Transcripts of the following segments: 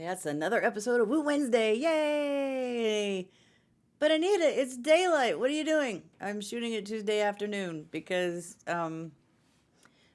That's another episode of Woo Wednesday. Yay! But Anita, it's daylight. What are you doing? I'm shooting it Tuesday afternoon because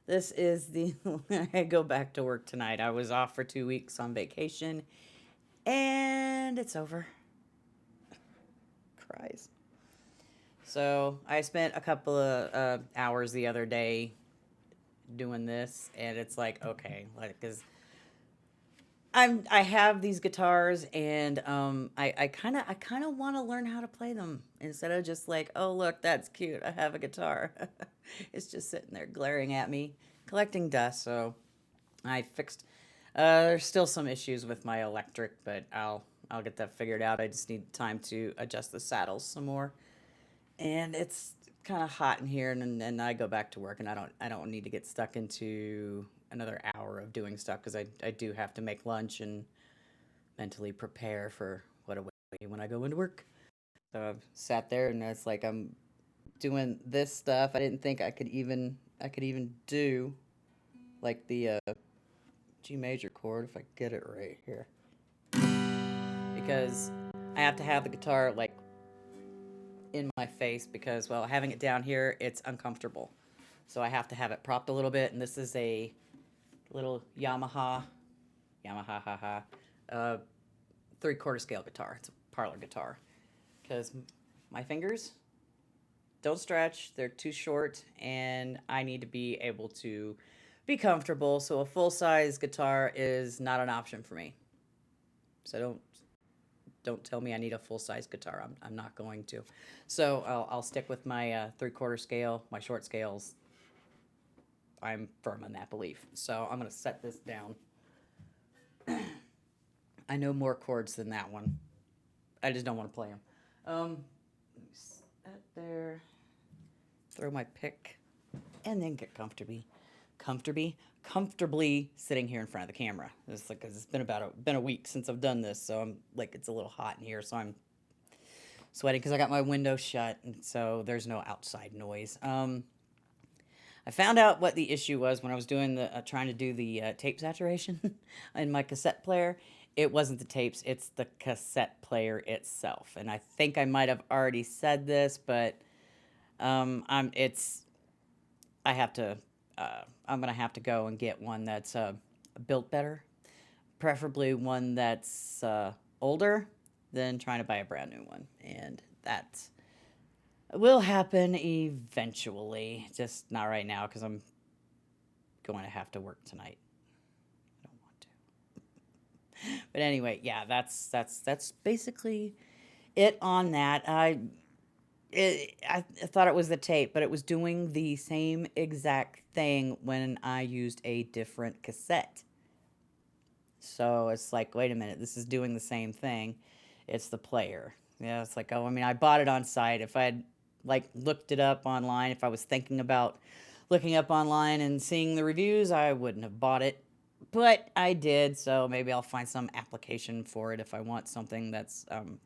this is the I go back to work tonight. I was off for 2 weeks on vacation and it's over. Cries. So I spent a couple of hours the other day doing this, and it's like okay, like because I have these guitars and I kind of want to learn how to play them instead of just like, oh look, that's cute, I have a guitar. It's just sitting there glaring at me collecting dust. So I fixed there's still some issues with my electric, but I'll get that figured out. I just need time to adjust the saddles some more. And it's kind of hot in here, and I go back to work, and I don't need to get stuck into another hour of doing stuff because I do have to make lunch and mentally prepare for what away when I go into work. So I've sat there and it's like I'm doing this stuff. I didn't think I could even do like the G major chord if I get it right here because I have to have the guitar like in my face because well having it down here it's uncomfortable. So I have to have it propped a little bit, and this is a little Yamaha ha ha uh, 3/4 scale guitar. It's a parlor guitar because my fingers don't stretch; they're too short, and I need to be able to be comfortable. So a full size guitar is not an option for me. So don't tell me I need a full size guitar. I'm not going to. So I'll stick with my 3/4 scale, my short scales. I'm firm in that belief. So I'm gonna set this down. I know more chords than that one. I just don't want to play them. Let me set there. Throw my pick, and then get comfortably sitting here in front of the camera. It's like 'cause it's been a week since I've done this, so I'm like it's a little hot in here, so I'm sweating because I got my window shut, and so there's no outside noise. I found out what the issue was when I was doing the trying to do the tape saturation in my cassette player. It wasn't the tapes; it's the cassette player itself. And I think I might have already said this, but I'm it's I have to I'm gonna have to go and get one that's built better, preferably one that's older than trying to buy a brand new one, and that will happen eventually. Just not right now because I'm going to have to work tonight. I don't want to. But anyway, yeah, that's basically it on that. I thought it was the tape, but it was doing the same exact thing when I used a different cassette. So it's like, wait a minute, this is doing the same thing. It's the player. Yeah, it's like, oh, I mean, I bought it on site. If I had like looked it up online, if I was thinking about looking up online and seeing the reviews, I wouldn't have bought it. But I did, so maybe I'll find some application for it if I want something that's out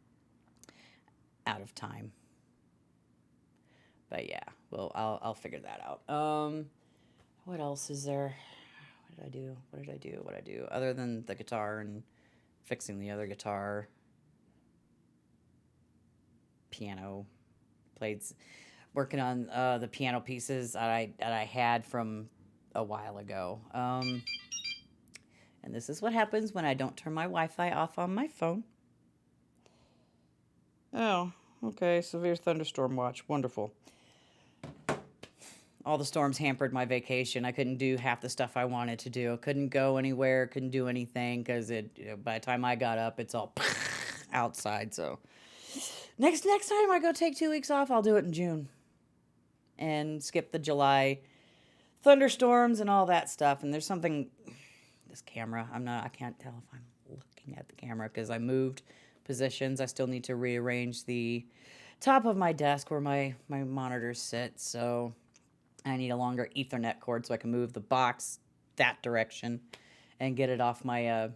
of time. But yeah, well, I'll figure that out. What else is there? What did I do? What did I do? What did I do? Other than the guitar and fixing the other guitar, piano, played, working on the piano pieces that I had from a while ago. And this is what happens when I don't turn my Wi-Fi off on my phone. Oh, okay. Severe thunderstorm watch. Wonderful. All the storms hampered my vacation. I couldn't do half the stuff I wanted to do. Couldn't go anywhere. Couldn't do anything because by the time I got up, it's all outside. So next time I go take 2 weeks off, I'll do it in June and skip the July thunderstorms and all that stuff. And there's something. This camera. I can't tell if I'm looking at the camera because I moved positions. I still need to rearrange the top of my desk where my monitors sit. So I need a longer Ethernet cord so I can move the box that direction and get it off my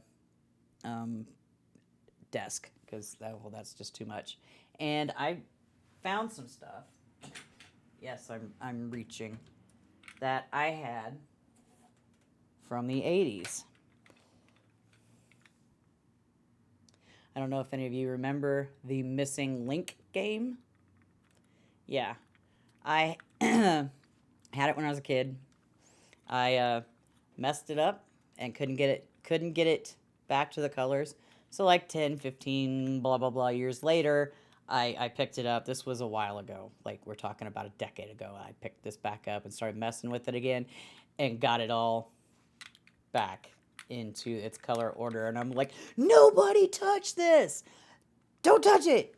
um, desk because that's just too much. And I found some stuff. Yes, I'm reaching that I had from the 80s. I don't know if any of you remember the Missing Link game. Yeah, I had it when I was a kid. I messed it up and couldn't get it back to the colors. So like 10, 15, blah blah blah years later, I picked it up. This was a while ago. Like we're talking about a decade ago. I picked this back up and started messing with it again and got it all back into its color order. And I'm like, nobody touch this. Don't touch it.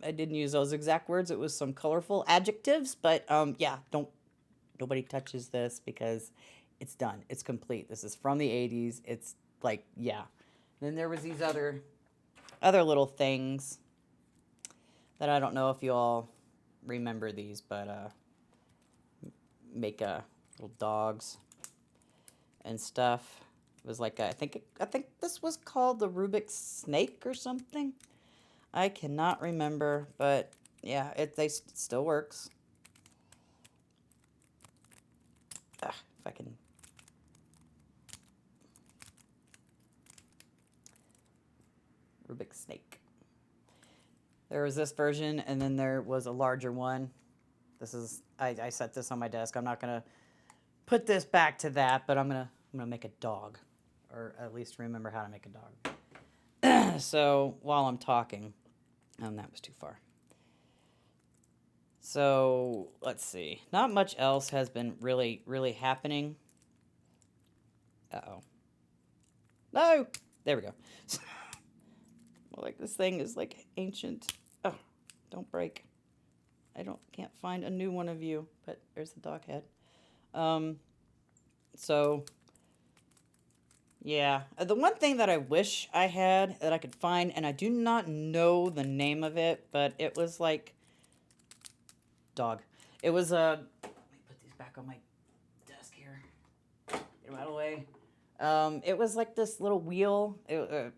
I didn't use those exact words. It was some colorful adjectives, but yeah, don't nobody touches this because it's done. It's complete. This is from the 80s. It's like, yeah. Then there was these other little things that I don't know if you all remember these, but make little dogs and stuff. It was like I think this was called the Rubik's snake or something. I cannot remember, but yeah, it still works. If I can. Rubik's snake. There was this version, and then there was a larger one. I set this on my desk. I'm not gonna put this back to that, but I'm gonna make a dog, or at least remember how to make a dog. So while I'm talking, that was too far. So let's see. Not much else has been really happening. Uh-oh. No! There we go. Like this thing is like ancient. Oh, don't break. I can't find a new one of you, but there's the dog head. So yeah, the one thing that I wish I had that I could find, and I do not know the name of it, but it was like dog. It was let me put these back on my desk here. Get them out of the way. It was like this little wheel. It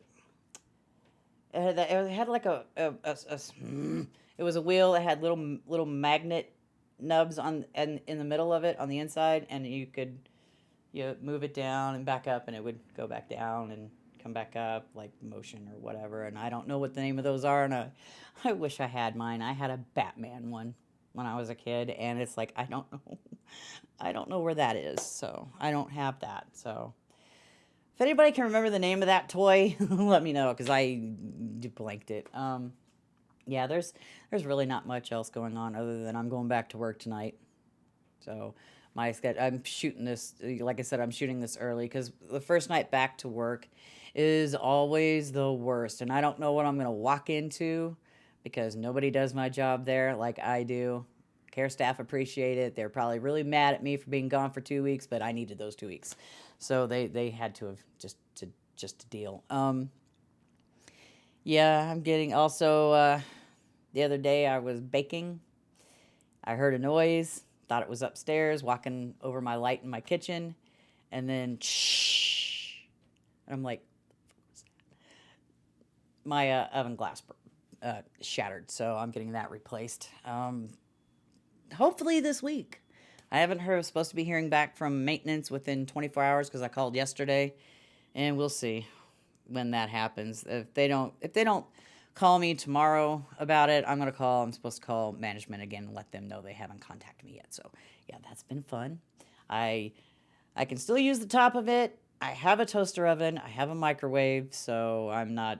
had like it was a wheel that had little magnet nubs on and in the middle of it on the inside, and you move it down and back up, and it would go back down and come back up like motion or whatever. And I don't know what the name of those are, and I wish I had mine. I had a Batman one when I was a kid, and it's like I don't know, I don't know where that is, so I don't have that. So if anybody can remember the name of that toy, let me know because I blanked it. Yeah, there's really not much else going on other than I'm going back to work tonight. So my schedule, I'm shooting this. Like I said, I'm shooting this early because the first night back to work is always the worst, and I don't know what I'm gonna walk into because nobody does my job there like I do. Care staff appreciate it. They're probably really mad at me for being gone for 2 weeks, but I needed those 2 weeks, so they had to have just to deal. Yeah, I'm getting also. The other day I was baking. I heard a noise. Thought it was upstairs. Walking over my light in my kitchen, and then shh. And I'm like, my oven glass shattered, so I'm getting that replaced. Hopefully this week. I haven't heard. Supposed to be hearing back from maintenance within 24 hours because I called yesterday, and we'll see when that happens. If they don't call me tomorrow about it, I'm supposed to call management again and let them know they haven't contacted me yet. So yeah, that's been fun. I can still use the top of it. I have a toaster oven. I have a microwave, so I'm the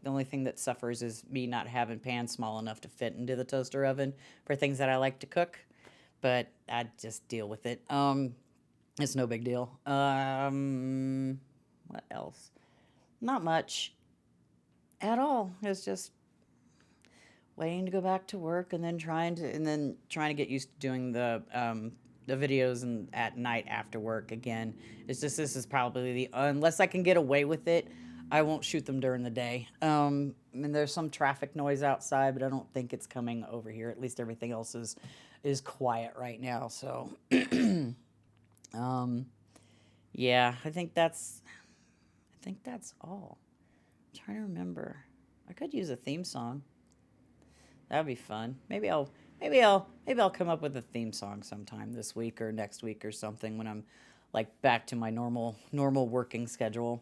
only thing that suffers is me not having pans small enough to fit into the toaster oven for things that I like to cook. But I just deal with it. It's no big deal. What else? Not much at all. It's just waiting to go back to work and then trying to get used to doing the videos and at night after work again. It's just this is probably unless I can get away with it, I won't shoot them during the day. I mean, there's some traffic noise outside, but I don't think it's coming over here. At least everything else is quiet right now. So, yeah, I think that's all. I'm trying to remember. I could use a theme song. That'd be fun. Maybe I'll come up with a theme song sometime this week or next week or something when I'm like back to my normal working schedule.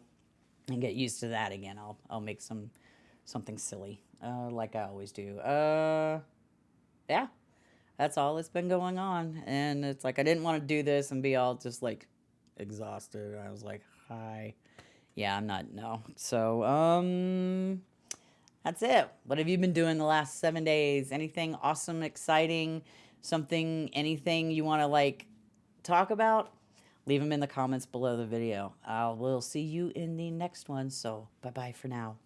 and get used to that again. I'll make something silly, like I always do. Yeah, that's all that's been going on, and it's like I didn't want to do this and be all just like exhausted. I was like, hi, yeah, I'm not no. So that's it. What have you been doing the last 7 days? Anything awesome, exciting, something, anything you want to like talk about? Leave them in the comments below the video. I will see you in the next one. So bye bye for now.